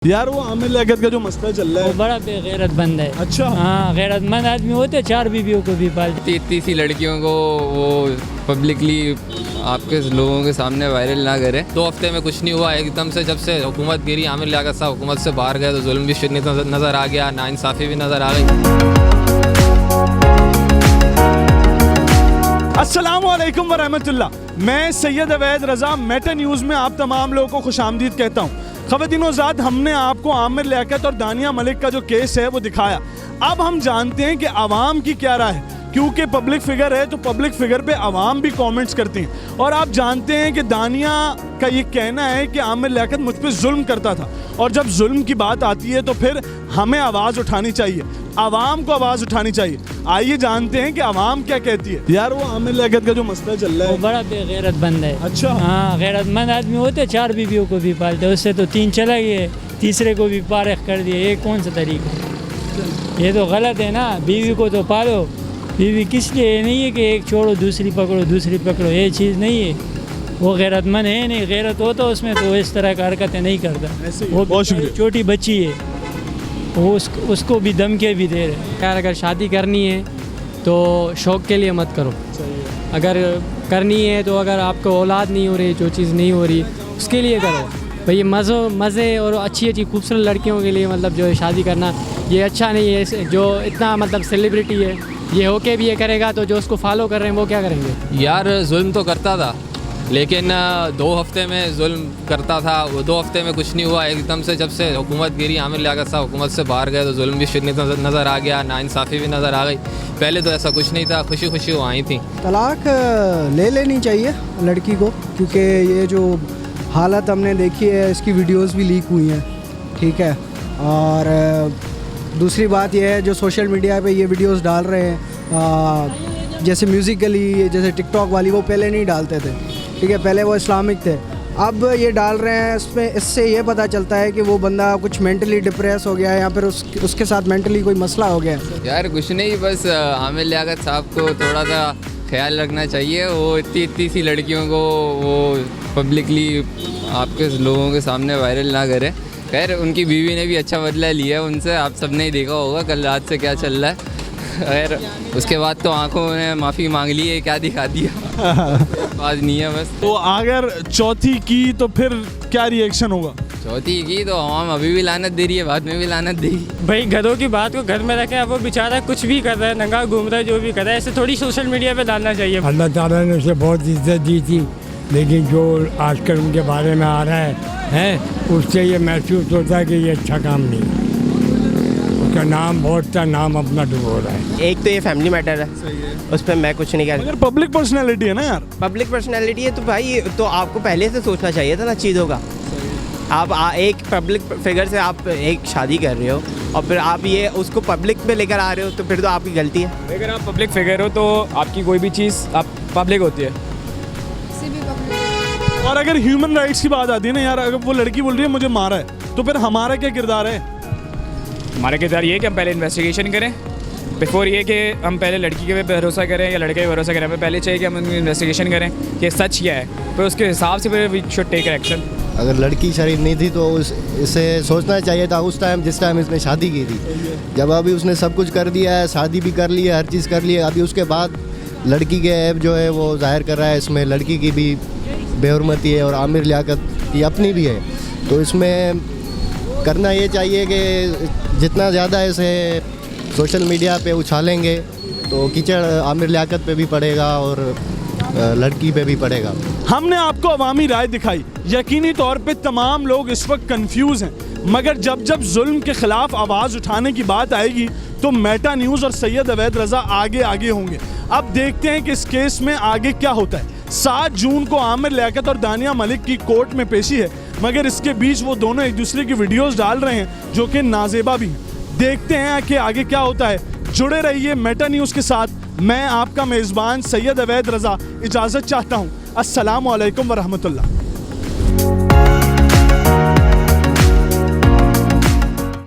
यार वो आमिर लियाकत का जो मसला चल रहा है वो बड़ा बेगैरत बंदा है। अच्छा हाँ, गैरतमंद आदमी होते 4 बीवियों को भी पालते। इतनी सी लड़कियों को वो पब्लिकली आपके लोगों के सामने वायरल ना करें। 2 हफ्ते में कुछ नहीं हुआ, एकदम से जब से हुकूमत गिरी, आमिर लियाकत साहब हुकूमत से बाहर गए तो जुल्म भी शिद्दत नज़र आ गया, नाइंसाफ़ी भी नज़र आ गई। अस्सलामुअलैकुम वरहमतुल्लाह। मैं सैयद अवैद रज़ा मेटा न्यूज़ में आप तमाम लोगों को खुशामदीद कहता हूँ। ख़वातीन-ओ-ज़ात, हमने आपको आमिर लियाकत और दानिया मलिक का जो केस है वो दिखाया। अब हम जानते हैं कि आवाम की क्या राय है, क्योंकि पब्लिक फिगर है तो पब्लिक फिगर पे आवाम भी कमेंट्स करती हैं। और आप जानते हैं कि दानिया का ये कहना है कि आमिर लियाकत मुझ पे जुल्म करता था, और जब जुल्म की बात आती है तो फिर हमें आवाज़ उठानी चाहिए, आवाम को आवाज़ उठानी चाहिए। आइए जानते हैं कि आवाम क्या कहती है। यार वो आमिर लियाकत का जो मसला चल रहा वो है बड़ा बेगैरत बंदा है। अच्छा हाँ, गैरतमंद आदमी होते 4 बीवियों को भी पालते। उससे तो 3 चला गए, तीसरे को भी पारख कर दिए। ये कौन सा तरीका है? ये तो गलत है ना। बीवी को तो पालो, बीवी किस लिए नहीं है कि एक छोड़ो दूसरी पकड़ो, दूसरी पकड़ो, ये चीज़ नहीं है। वो गैरतमंद है नहीं, गैरत हो तो उसमें तो इस तरह की हरकतें नहीं करता। वो बहुत शुक्रिया। छोटी बच्ची है, वो उसको भी धमके भी दे रहे। यार अगर शादी करनी है तो शौक़ के लिए मत करो। अगर करनी है तो अगर आपको औलाद नहीं हो रही, जो चीज़ नहीं हो रही, उसके लिए करो भाई। मज़े और अच्छी अच्छी खूबसूरत लड़कियों के लिए मतलब जो है शादी करना ये अच्छा नहीं है। जो इतना मतलब सेलिब्रिटी है, ये होके भी ये करेगा तो जो उसको फॉलो कर रहे हैं वो क्या करेंगे? यार जुल्म तो करता था, लेकिन 2 हफ्ते में जुल्म करता था, वो 2 हफ्ते में कुछ नहीं हुआ, एकदम से जब से हुकूमत गिरी, आमिर लियाकत साहब हुकूमत से बाहर गए तो जुल्म भी शिद्दत नज़र आ गया, नाइंसाफ़ी भी नज़र आ गई। पहले तो ऐसा कुछ नहीं था, खुशी खुशी वो आई थी। तलाक ले लेनी चाहिए लड़की को, क्योंकि ये जो हालत हमने देखी है इसकी वीडियोस भी लीक हुई हैं, ठीक है। और दूसरी बात यह है जो सोशल मीडिया पे ये वीडियोस डाल रहे हैं, जैसे म्यूज़िकली, जैसे टिकटॉक वाली, वो पहले नहीं डालते थे, ठीक है, पहले वो इस्लामिक थे। अब ये डाल रहे हैं, इसमें इससे ये पता चलता है कि वो बंदा कुछ मेंटली डिप्रेस हो गया है या फिर उसके साथ मेंटली कोई मसला हो गया है। यार कुछ नहीं, बस आमिर लियाकत साहब को थोड़ा सा ख्याल रखना चाहिए। वो इतनी सी लड़कियों को वो पब्लिकली आपके लोगों के सामने वायरल ना करें। खैर उनकी बीवी ने भी अच्छा बदला लिया है उनसे, आप सब ने ही देखा होगा कल रात से क्या चल रहा है। खैर उसके बाद तो आंखों ने माफ़ी मांग ली है, क्या दिखा दिया बात नहीं है बस। तो अगर चौथी की तो फिर क्या रिएक्शन होगा? चौथी की तो आवाम अभी भी लानत दे रही है, बाद में भी लानत देगी। भाई घरों की बात को घर में रखे, अब वो बेचारा कुछ भी कर रहा है, नंगा घूम रहा है, जो भी कर रहा है, ऐसे थोड़ी सोशल मीडिया पे डालना चाहिए। अल्लाह ताला ने उसे बहुत इज्जत दी थी, लेकिन जो आजकल उनके बारे में आ रहा है उससे ये महसूस होता है कि ये अच्छा काम नहीं है। उसका नाम बहुत सा नाम अपना डुबो रहा है। एक तो ये फैमिली मैटर है, उस पर मैं कुछ नहीं कह मगर पब्लिक पर्सनैलिटी है ना यार। पब्लिक पर्सनैलिटी है तो भाई तो आपको पहले से सोचना चाहिए था ना चीज़ों का। आप एक पब्लिक फिगर से आप एक शादी कर रहे हो और फिर आप ये उसको पब्लिक में लेकर आ रहे हो, तो फिर तो आपकी गलती है। अगर आप पब्लिक फिगर हो तो आपकी कोई भी चीज़ आप पब्लिक होती है। और अगर ह्यूमन राइट्स की बात आती है ना यार, अगर वो लड़की बोल रही है मुझे मारा है, तो फिर हमारा क्या किरदार है? हमारा किरदार ये है कि हम पहले इन्वेस्टिगेशन करें, बिफोर ये कि हम पहले लड़की के पे भरोसा करें या लड़के पे भरोसा करें। हमें पहले चाहिए कि हम उनकी इन्वेस्टिगेशन करें कि सच क्या है, फिर उसके हिसाब से फिर वी शुड टेक एक्शन। अगर लड़की शरीफ नहीं थी तो इसे सोचना चाहिए था उस टाइम, जिस टाइम इसने शादी की थी। जब अभी उसने सब कुछ कर दिया है, शादी भी कर ली है, हर चीज़ कर ली है, अभी उसके बाद लड़की के ऐब जो है वो जाहिर कर रहा है। इसमें लड़की की भी बेहुरमती है और आमिर लियाकत की अपनी भी है। तो इसमें करना ये चाहिए कि जितना ज़्यादा इसे सोशल मीडिया पे उछालेंगे तो कीचड़ आमिर लियाकत पे भी पड़ेगा और लड़की पे भी पड़ेगा। हमने आपको अवामी राय दिखाई, यकीनी तौर पे तमाम लोग इस वक्त कंफ्यूज हैं, मगर जब जब जुल्म के खिलाफ आवाज़ उठाने की बात आएगी तो मेटा न्यूज़ और सैयद अवैद रज़ा आगे आगे होंगे। अब देखते हैं कि इस केस में आगे क्या होता है। 7 जून को आमिर लियाकत और दानिया मलिक की कोर्ट में पेशी है, मगर इसके बीच वो दोनों एक दूसरे की वीडियोस डाल रहे हैं जो कि नाजेबा भी हैं। देखते हैं कि आगे क्या होता है। जुड़े रहिए मेटा न्यूज़ के साथ। मैं आपका मेज़बान सैयद अवैद रज़ा इजाज़त चाहता हूँ। अस्सलामु अलैकुम वरहमतुल्लाह।